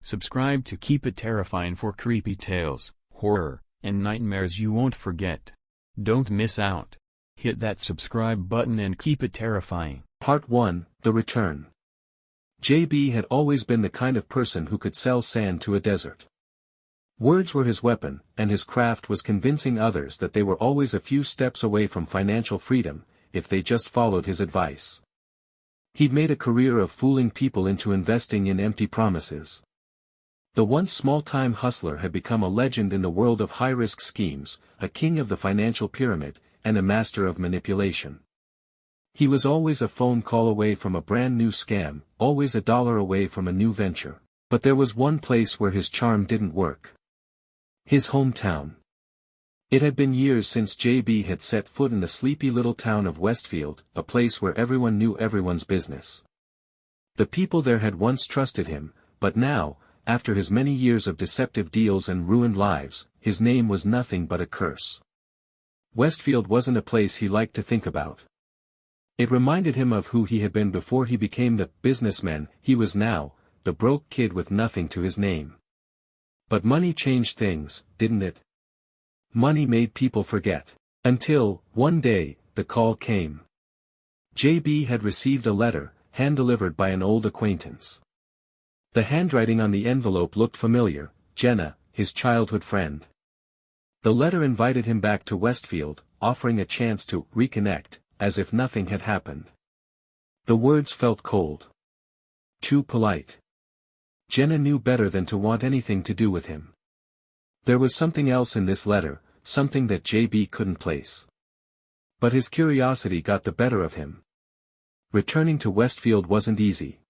Subscribe to Keep It Terrifying for creepy tales, horror, and nightmares you won't forget. Don't miss out. Hit that subscribe button and keep it terrifying. Part 1, The Return. JB had always been the kind of person who could sell sand to a desert. Words were his weapon, and his craft was convincing others that they were always a few steps away from financial freedom, if they just followed his advice. He'd made a career of fooling people into investing in empty promises. The once small-time hustler had become a legend in the world of high-risk schemes, a king of the financial pyramid, and a master of manipulation. He was always a phone call away from a brand-new scam, always $1 away from a new venture. But there was one place where his charm didn't work. His hometown. It had been years since JB had set foot in the sleepy little town of Westfield, a place where everyone knew everyone's business. The people there had once trusted him, but now, after his many years of deceptive deals and ruined lives, his name was nothing but a curse. Westfield wasn't a place he liked to think about. It reminded him of who he had been before he became the businessman he was now, the broke kid with nothing to his name. But money changed things, didn't it? Money made people forget. Until, one day, the call came. JB had received a letter, hand-delivered by an old acquaintance. The handwriting on the envelope looked familiar, Jenna, his childhood friend. The letter invited him back to Westfield, offering a chance to reconnect, as if nothing had happened. The words felt cold. Too polite. Jenna knew better than to want anything to do with him. There was something else in this letter, something that JB couldn't place. But his curiosity got the better of him. Returning to Westfield wasn't easy.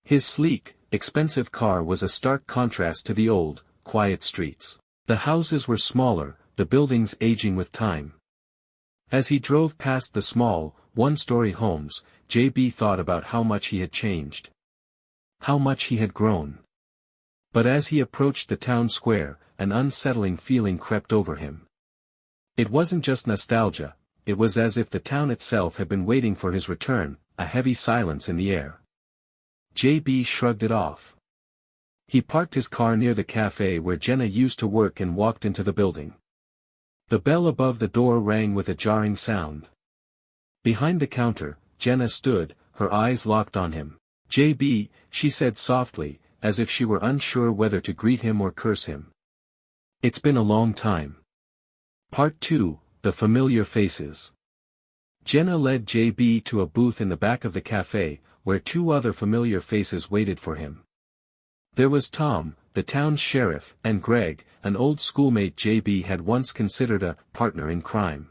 His sleek, expensive car was a stark contrast to the old, quiet streets. The houses were smaller, the buildings aging with time. As he drove past the small, one-story homes, JB thought about how much he had changed. How much he had grown. But as he approached the town square, an unsettling feeling crept over him. It wasn't just nostalgia, it was as if the town itself had been waiting for his return, a heavy silence in the air. JB shrugged it off. He parked his car near the cafe where Jenna used to work and walked into the building. The bell above the door rang with a jarring sound. Behind the counter, Jenna stood, her eyes locked on him. JB, she said softly, as if she were unsure whether to greet him or curse him. It's been a long time. Part 2, The Familiar Faces. Jenna led JB to a booth in the back of the cafe, where two other familiar faces waited for him. There was Tom, the town's sheriff, and Greg, an old schoolmate JB had once considered a partner in crime.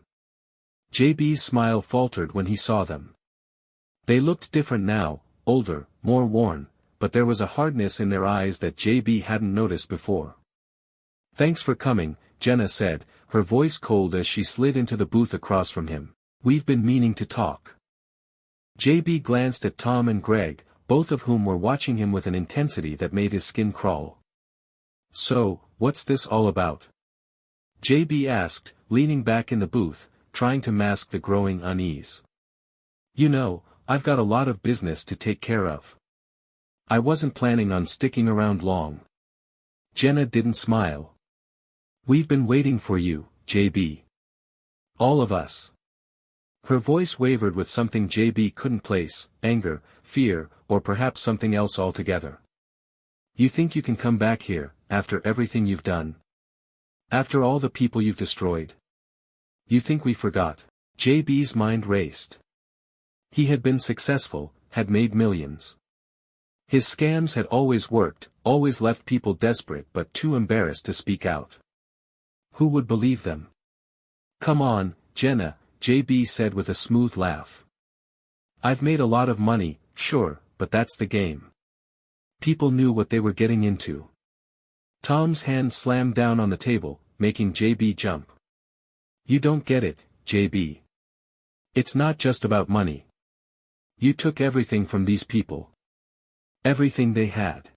JB's smile faltered when he saw them. They looked different now, older, more worn, but there was a hardness in their eyes that JB hadn't noticed before. Thanks for coming, Jenna said, her voice cold as she slid into the booth across from him. We've been meaning to talk. JB glanced at Tom and Greg, both of whom were watching him with an intensity that made his skin crawl. So, what's this all about? JB asked, leaning back in the booth, trying to mask the growing unease. You know, I've got a lot of business to take care of. I wasn't planning on sticking around long. Jenna didn't smile. We've been waiting for you, JB. All of us. Her voice wavered with something JB couldn't place, anger, fear, or perhaps something else altogether. You think you can come back here, after everything you've done? After all the people you've destroyed? You think we forgot? JB's mind raced. He had been successful, had made millions. His scams had always worked, always left people desperate but too embarrassed to speak out. Who would believe them? Come on, Jenna, JB said with a smooth laugh. I've made a lot of money, sure, but that's the game. People knew what they were getting into. Tom's hand slammed down on the table, making JB jump. You don't get it, JB. It's not just about money. You took everything from these people. Everything they had.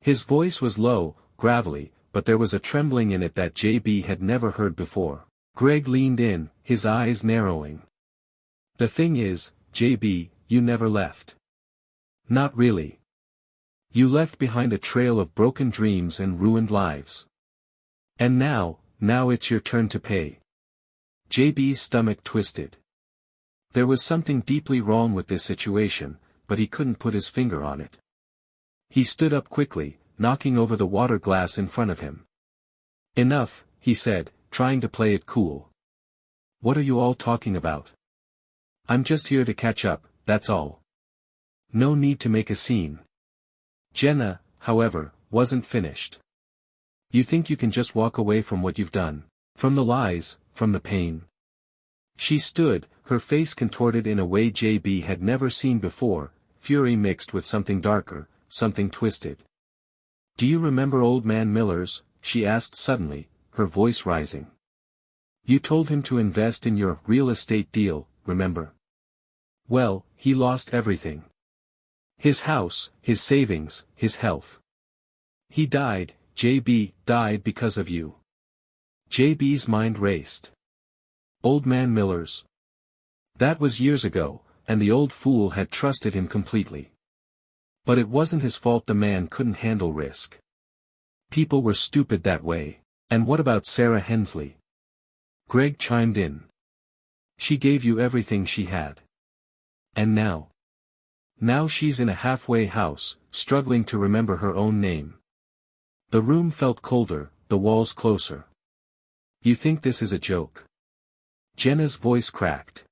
His voice was low, gravelly, but there was a trembling in it that JB had never heard before. Greg leaned in, his eyes narrowing. The thing is, JB, you never left. Not really. You left behind a trail of broken dreams and ruined lives. And now it's your turn to pay. JB's stomach twisted. There was something deeply wrong with this situation, but he couldn't put his finger on it. He stood up quickly, knocking over the water glass in front of him. Enough, he said, trying to play it cool. What are you all talking about? I'm just here to catch up, that's all. No need to make a scene. Jenna, however, wasn't finished. You think you can just walk away from what you've done? From the lies, from the pain? She stood, her face contorted in a way JB had never seen before, fury mixed with something darker, something twisted. Do you remember Old Man Millers? She asked suddenly, her voice rising. You told him to invest in your real estate deal, remember? Well, he lost everything. His house, his savings, his health. He died, JB, died because of you. JB's mind raced. Old Man Millers. That was years ago, and the old fool had trusted him completely. But it wasn't his fault the man couldn't handle risk. People were stupid that way. And what about Sarah Hensley? Greg chimed in. She gave you everything she had. And now? Now she's in a halfway house, struggling to remember her own name. The room felt colder, the walls closer. You think this is a joke? Jenna's voice cracked.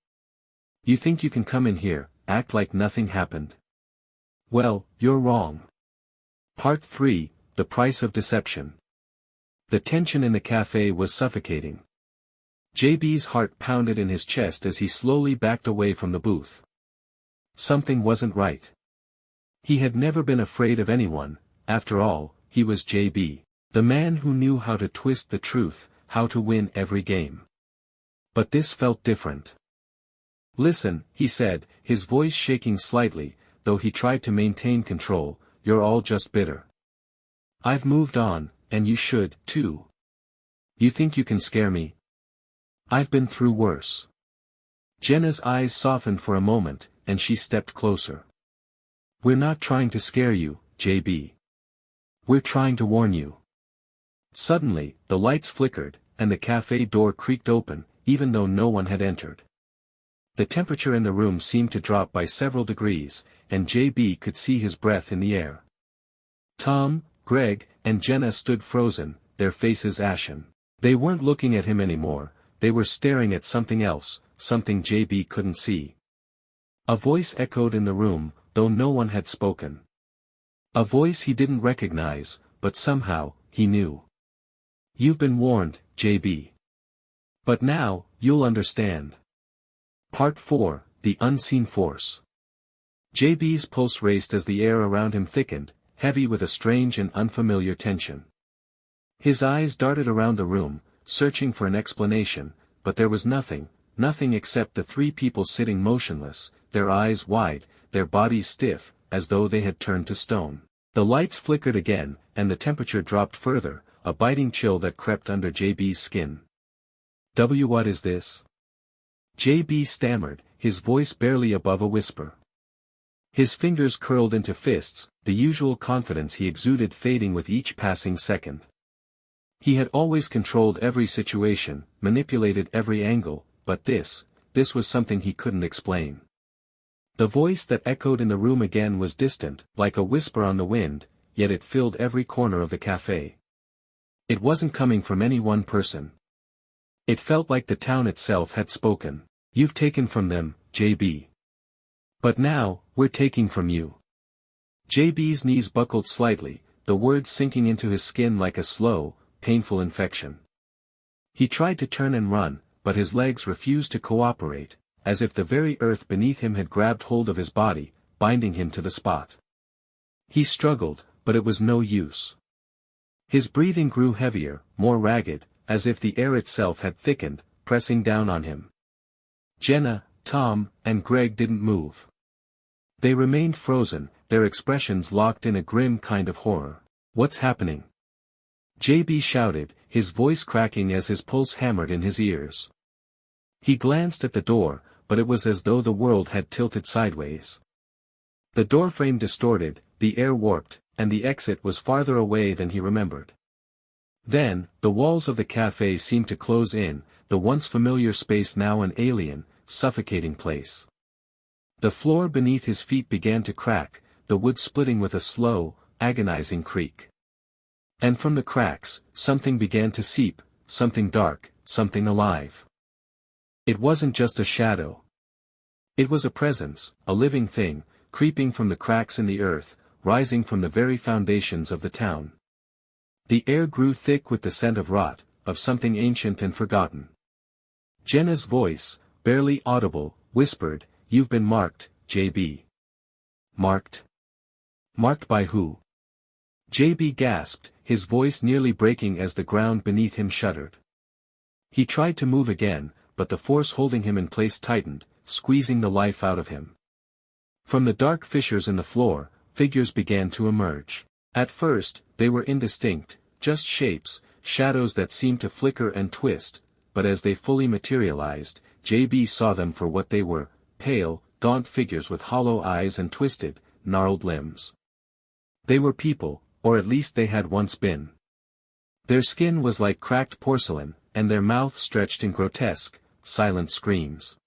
You think you can come in here, act like nothing happened? Well, you're wrong. Part 3, The Price of Deception. The tension in the cafe was suffocating. JB's heart pounded in his chest as he slowly backed away from the booth. Something wasn't right. He had never been afraid of anyone, after all, he was JB, the man who knew how to twist the truth, how to win every game. But this felt different. Listen, he said, his voice shaking slightly, though he tried to maintain control, you're all just bitter. I've moved on, and you should, too. You think you can scare me? I've been through worse. Jenna's eyes softened for a moment, and she stepped closer. We're not trying to scare you, JB. We're trying to warn you. Suddenly, the lights flickered, and the cafe door creaked open, even though no one had entered. The temperature in the room seemed to drop by several degrees, and JB could see his breath in the air. Tom, Greg, and Jenna stood frozen, their faces ashen. They weren't looking at him anymore, they were staring at something else, something JB couldn't see. A voice echoed in the room, though no one had spoken. A voice he didn't recognize, but somehow, he knew. You've been warned, JB. But now, you'll understand. Part 4, The Unseen Force. JB's pulse raced as the air around him thickened, heavy with a strange and unfamiliar tension. His eyes darted around the room, searching for an explanation, but there was nothing except the three people sitting motionless, their eyes wide, their bodies stiff, as though they had turned to stone. The lights flickered again, and the temperature dropped further, a biting chill that crept under JB's skin. What is this? JB stammered, his voice barely above a whisper. His fingers curled into fists, the usual confidence he exuded fading with each passing second. He had always controlled every situation, manipulated every angle, but this was something he couldn't explain. The voice that echoed in the room again was distant, like a whisper on the wind, yet it filled every corner of the cafe. It wasn't coming from any one person. It felt like the town itself had spoken. You've taken from them, JB. But now, we're taking from you. JB's knees buckled slightly, the words sinking into his skin like a slow, painful infection. He tried to turn and run, but his legs refused to cooperate, as if the very earth beneath him had grabbed hold of his body, binding him to the spot. He struggled, but it was no use. His breathing grew heavier, more ragged, as if the air itself had thickened, pressing down on him. Jenna, Tom, and Greg didn't move. They remained frozen, their expressions locked in a grim kind of horror. What's happening? JB shouted, his voice cracking as his pulse hammered in his ears. He glanced at the door, but it was as though the world had tilted sideways. The doorframe distorted, the air warped, and the exit was farther away than he remembered. Then, the walls of the cafe seemed to close in, the once familiar space now an alien, suffocating place. The floor beneath his feet began to crack, the wood splitting with a slow, agonizing creak. And from the cracks, something began to seep, something dark, something alive. It wasn't just a shadow. It was a presence, a living thing, creeping from the cracks in the earth, rising from the very foundations of the town. The air grew thick with the scent of rot, of something ancient and forgotten. Jenna's voice, barely audible, whispered, "You've been marked, JB." Marked? Marked by who? JB gasped, his voice nearly breaking as the ground beneath him shuddered. He tried to move again, but the force holding him in place tightened, squeezing the life out of him. From the dark fissures in the floor, figures began to emerge. At first, they were indistinct, just shapes, shadows that seemed to flicker and twist, but as they fully materialized, JB saw them for what they were, pale, gaunt figures with hollow eyes and twisted, gnarled limbs. They were people, or at least they had once been. Their skin was like cracked porcelain, and their mouths stretched in grotesque, silent screams.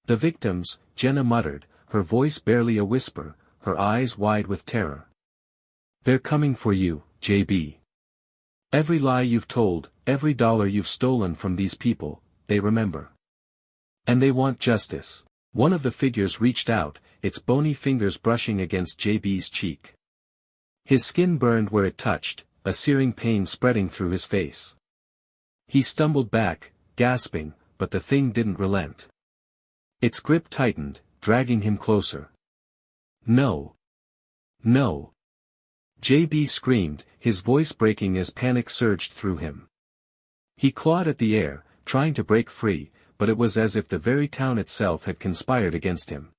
The victims, Jenna muttered, her voice barely a whisper, her eyes wide with terror. "They're coming for you, JB. Every lie you've told, every dollar you've stolen from these people, they remember. And they want justice." One of the figures reached out, its bony fingers brushing against JB's cheek. His skin burned where it touched, a searing pain spreading through his face. He stumbled back, gasping, but the thing didn't relent. Its grip tightened, dragging him closer. "No. No." JB screamed, his voice breaking as panic surged through him. He clawed at the air, trying to break free, but it was as if the very town itself had conspired against him.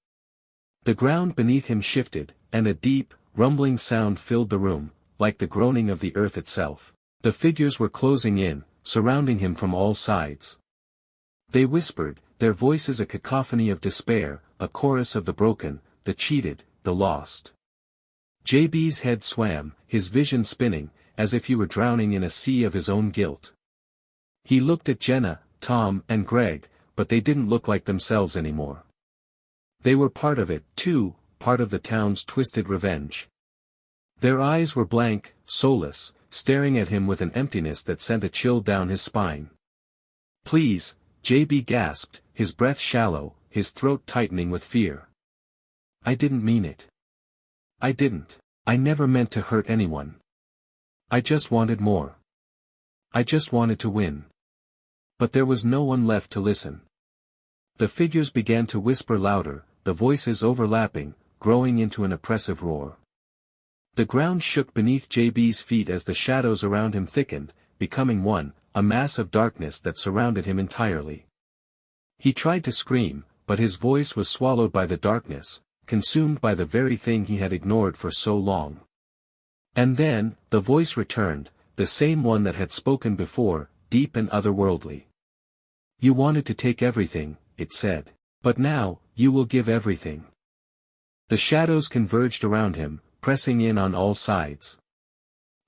The ground beneath him shifted, and a deep, rumbling sound filled the room, like the groaning of the earth itself. The figures were closing in, surrounding him from all sides. They whispered, their voices a cacophony of despair, a chorus of the broken, the cheated, the lost. JB's head swam, his vision spinning, as if he were drowning in a sea of his own guilt. He looked at Jenna, Tom, and Greg, but they didn't look like themselves anymore. They were part of it, too, part of the town's twisted revenge. Their eyes were blank, soulless, staring at him with an emptiness that sent a chill down his spine. "Please," JB gasped, his breath shallow, his throat tightening with fear. "I didn't mean it. I didn't. I never meant to hurt anyone. I just wanted more. I just wanted to win." But there was no one left to listen. The figures began to whisper louder, the voices overlapping, growing into an oppressive roar. The ground shook beneath JB's feet as the shadows around him thickened, becoming one, a mass of darkness that surrounded him entirely. He tried to scream, but his voice was swallowed by the darkness, consumed by the very thing he had ignored for so long. And then, the voice returned, the same one that had spoken before, deep and otherworldly. "You wanted to take everything," it said. "But now, you will give everything." The shadows converged around him, pressing in on all sides.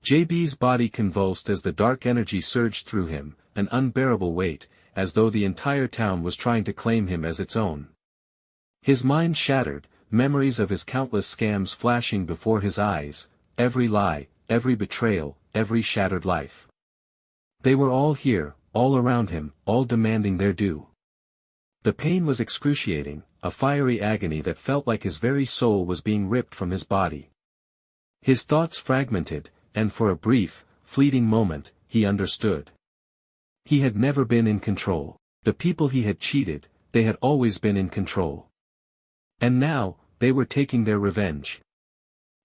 JB's body convulsed as the dark energy surged through him, an unbearable weight, as though the entire town was trying to claim him as its own. His mind shattered, memories of his countless scams flashing before his eyes, every lie, every betrayal, every shattered life. They were all here, all around him, all demanding their due. The pain was excruciating, a fiery agony that felt like his very soul was being ripped from his body. His thoughts fragmented, and for a brief, fleeting moment, he understood. He had never been in control. The people he had cheated, they had always been in control. And now, they were taking their revenge.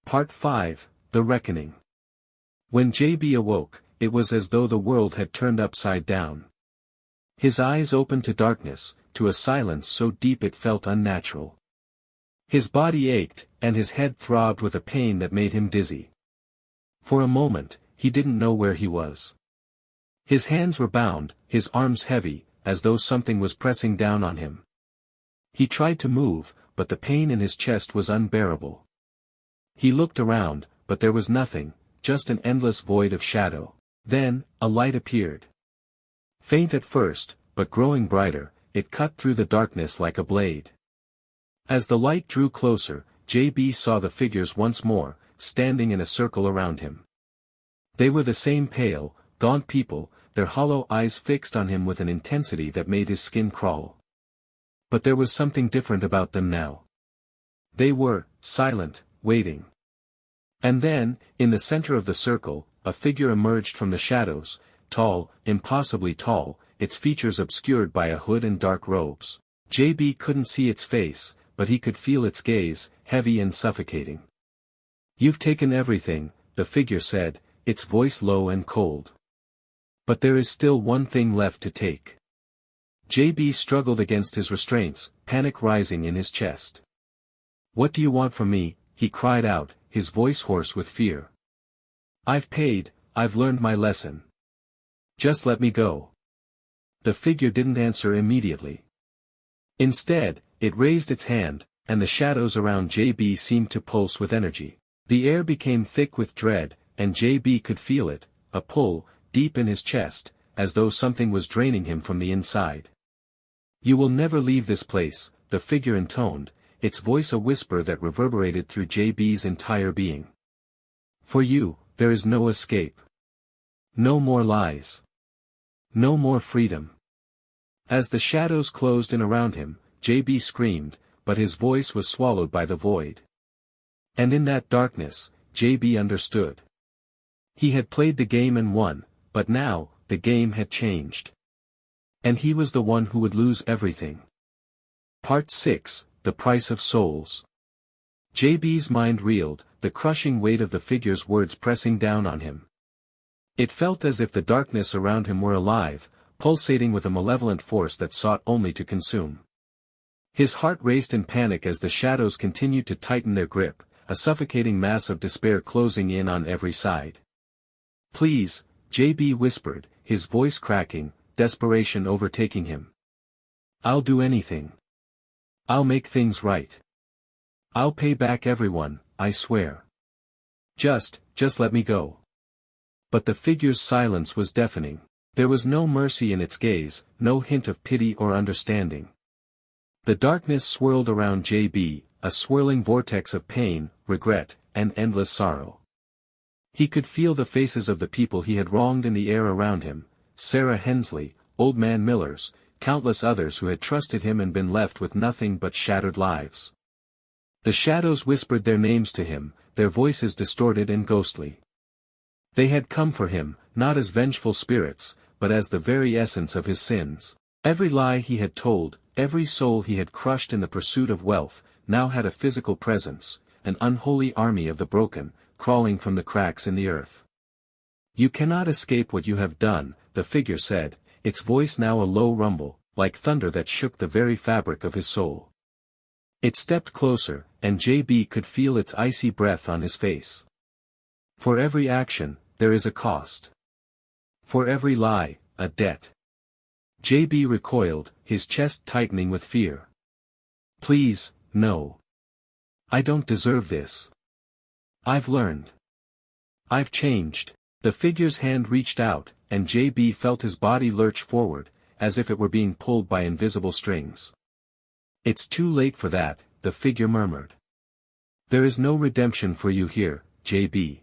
Part 5, The Reckoning. When JB awoke, it was as though the world had turned upside down. His eyes opened to darkness, to a silence so deep it felt unnatural. His body ached, and his head throbbed with a pain that made him dizzy. For a moment, he didn't know where he was. His hands were bound, his arms heavy, as though something was pressing down on him. He tried to move, but the pain in his chest was unbearable. He looked around, but there was nothing, just an endless void of shadow. Then, a light appeared. Faint at first, but growing brighter, it cut through the darkness like a blade. As the light drew closer, J.B. saw the figures once more, standing in a circle around him. They were the same pale, gaunt people, their hollow eyes fixed on him with an intensity that made his skin crawl. But there was something different about them now. They were, silent, waiting. And then, in the center of the circle, a figure emerged from the shadows, tall, impossibly tall, its features obscured by a hood and dark robes. J.B. couldn't see its face, but he could feel its gaze, heavy and suffocating. "You've taken everything," the figure said, its voice low and cold. "But there is still one thing left to take." J.B. struggled against his restraints, panic rising in his chest. "What do you want from me?" he cried out, his voice hoarse with fear. "I've paid, I've learned my lesson. Just let me go." The figure didn't answer immediately. Instead, it raised its hand, and the shadows around J.B. seemed to pulse with energy. The air became thick with dread, and J.B. could feel it, a pull, deep in his chest, as though something was draining him from the inside. "You will never leave this place," the figure intoned, its voice a whisper that reverberated through J.B.'s entire being. "For you, there is no escape. No more lies. No more freedom." As the shadows closed in around him, J.B. screamed, but his voice was swallowed by the void. And in that darkness, J.B. understood. He had played the game and won, but now, the game had changed. And he was the one who would lose everything. Part 6, The Price of Souls. J.B.'s mind reeled, the crushing weight of the figure's words pressing down on him. It felt as if the darkness around him were alive, pulsating with a malevolent force that sought only to consume. His heart raced in panic as the shadows continued to tighten their grip, a suffocating mass of despair closing in on every side. "Please," J.B. whispered, his voice cracking, desperation overtaking him. "I'll do anything. I'll make things right. I'll pay back everyone, I swear. Just let me go." But the figure's silence was deafening. There was no mercy in its gaze, no hint of pity or understanding. The darkness swirled around J.B., a swirling vortex of pain, regret, and endless sorrow. He could feel the faces of the people he had wronged in the air around him, Sarah Hensley, Old Man Millers, countless others who had trusted him and been left with nothing but shattered lives. The shadows whispered their names to him, their voices distorted and ghostly. They had come for him, not as vengeful spirits, but as the very essence of his sins. Every lie he had told, every soul he had crushed in the pursuit of wealth, now had a physical presence, an unholy army of the broken, crawling from the cracks in the earth. "You cannot escape what you have done," the figure said, its voice now a low rumble, like thunder that shook the very fabric of his soul. It stepped closer, and J.B. could feel its icy breath on his face. "For every action, there is a cost. For every lie, a debt." J.B. recoiled, his chest tightening with fear. "Please, no. I don't deserve this. I've learned. I've changed." The figure's hand reached out, and J.B. felt his body lurch forward, as if it were being pulled by invisible strings. "It's too late for that," the figure murmured. "There is no redemption for you here, J.B.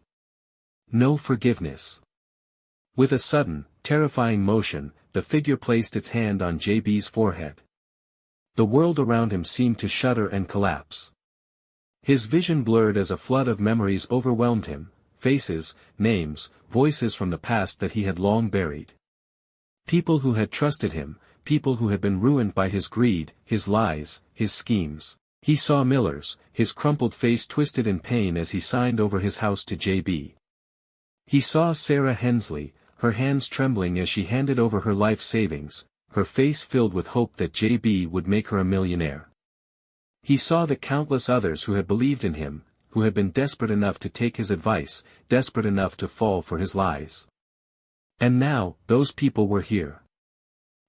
No forgiveness." With a sudden, terrifying motion, the figure placed its hand on J.B.'s forehead. The world around him seemed to shudder and collapse. His vision blurred as a flood of memories overwhelmed him, faces, names, voices from the past that he had long buried. People who had trusted him, people who had been ruined by his greed, his lies, his schemes. He saw Millers, his crumpled face twisted in pain as he signed over his house to J.B. He saw Sarah Hensley, her hands trembling as she handed over her life savings, her face filled with hope that J.B. would make her a millionaire. He saw the countless others who had believed in him, who had been desperate enough to take his advice, desperate enough to fall for his lies. And now, those people were here.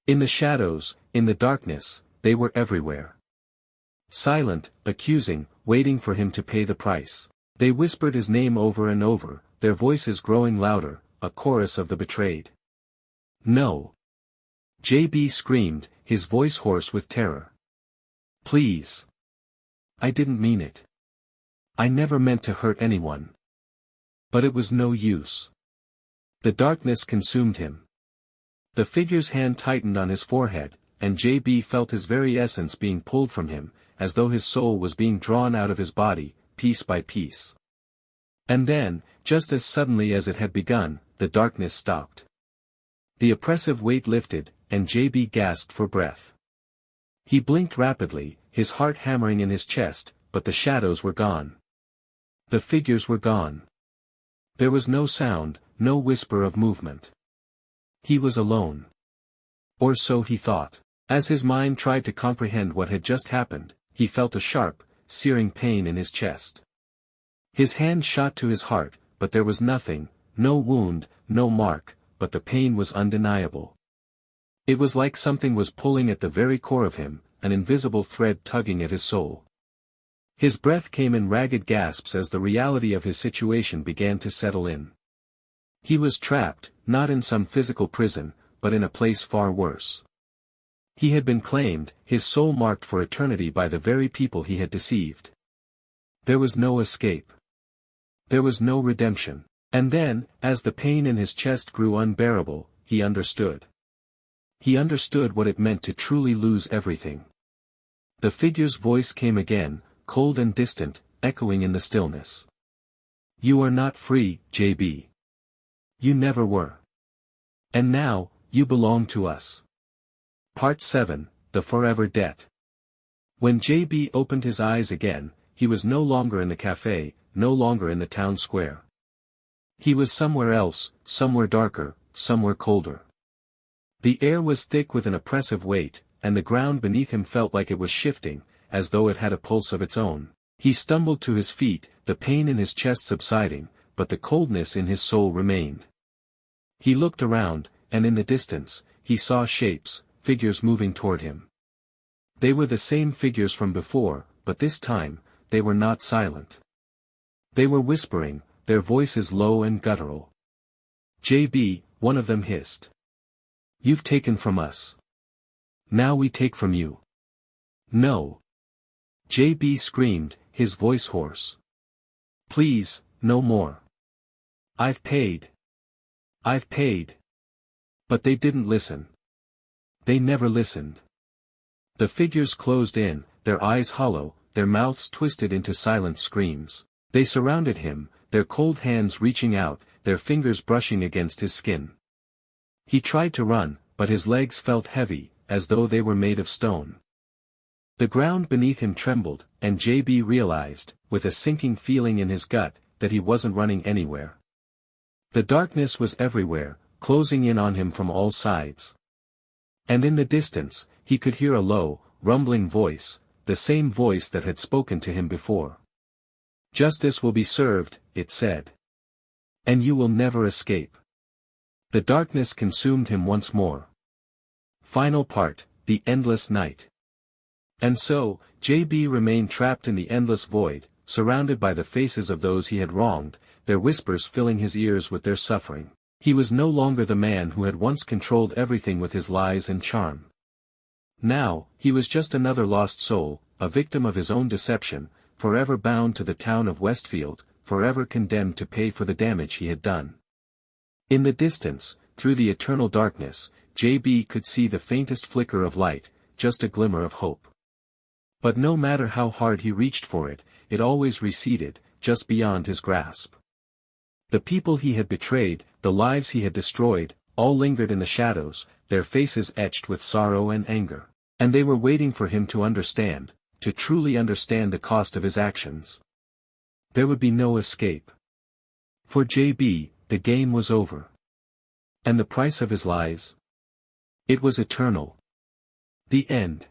In the shadows, in the darkness, they were everywhere. Silent, accusing, waiting for him to pay the price. They whispered his name over and over, their voices growing louder, a chorus of the betrayed. No. JB screamed, his voice hoarse with terror. Please. I didn't mean it. I never meant to hurt anyone. But it was no use. The darkness consumed him. The figure's hand tightened on his forehead, and JB felt his very essence being pulled from him, as though his soul was being drawn out of his body, piece by piece. And then, just as suddenly as it had begun, the darkness stopped. The oppressive weight lifted, and JB gasped for breath. He blinked rapidly, his heart hammering in his chest, but the shadows were gone. The figures were gone. There was no sound, no whisper of movement. He was alone. Or so he thought. As his mind tried to comprehend what had just happened, he felt a sharp, searing pain in his chest. His hand shot to his heart, but there was nothing, no wound, no mark, but the pain was undeniable. It was like something was pulling at the very core of him, an invisible thread tugging at his soul. His breath came in ragged gasps as the reality of his situation began to settle in. He was trapped, not in some physical prison, but in a place far worse. He had been claimed, his soul marked for eternity by the very people he had deceived. There was no escape. There was no redemption. And then, as the pain in his chest grew unbearable, he understood. He understood what it meant to truly lose everything. The figure's voice came again, cold and distant, echoing in the stillness. You are not free, JB. You never were. And now, you belong to us. Part 7, The Forever Debt. When JB opened his eyes again, he was no longer in the cafe, no longer in the town square. He was somewhere else, somewhere darker, somewhere colder. The air was thick with an oppressive weight, and the ground beneath him felt like it was shifting, as though it had a pulse of its own. He stumbled to his feet, the pain in his chest subsiding, but the coldness in his soul remained. He looked around, and in the distance, he saw shapes, figures moving toward him. They were the same figures from before, but this time, they were not silent. They were whispering, their voices low and guttural. JB, one of them hissed. You've taken from us. Now we take from you. No. JB screamed, his voice hoarse. Please, no more. I've paid. I've paid. But they didn't listen. They never listened. The figures closed in, their eyes hollow, their mouths twisted into silent screams. They surrounded him, their cold hands reaching out, their fingers brushing against his skin. He tried to run, but his legs felt heavy, as though they were made of stone. The ground beneath him trembled, and JB realized, with a sinking feeling in his gut, that he wasn't running anywhere. The darkness was everywhere, closing in on him from all sides. And in the distance, he could hear a low, rumbling voice, the same voice that had spoken to him before. Justice will be served, it said. And you will never escape. The darkness consumed him once more. Final part, the endless night. And so, JB remained trapped in the endless void, surrounded by the faces of those he had wronged, their whispers filling his ears with their suffering. He was no longer the man who had once controlled everything with his lies and charm. Now, he was just another lost soul, a victim of his own deception, forever bound to the town of Westfield, forever condemned to pay for the damage he had done. In the distance, through the eternal darkness, JB could see the faintest flicker of light, just a glimmer of hope. But no matter how hard he reached for it, it always receded, just beyond his grasp. The people he had betrayed, the lives he had destroyed, all lingered in the shadows, their faces etched with sorrow and anger. And they were waiting for him to understand, to truly understand the cost of his actions. There would be no escape. For JB, the game was over. And the price of his lies? It was eternal. The end.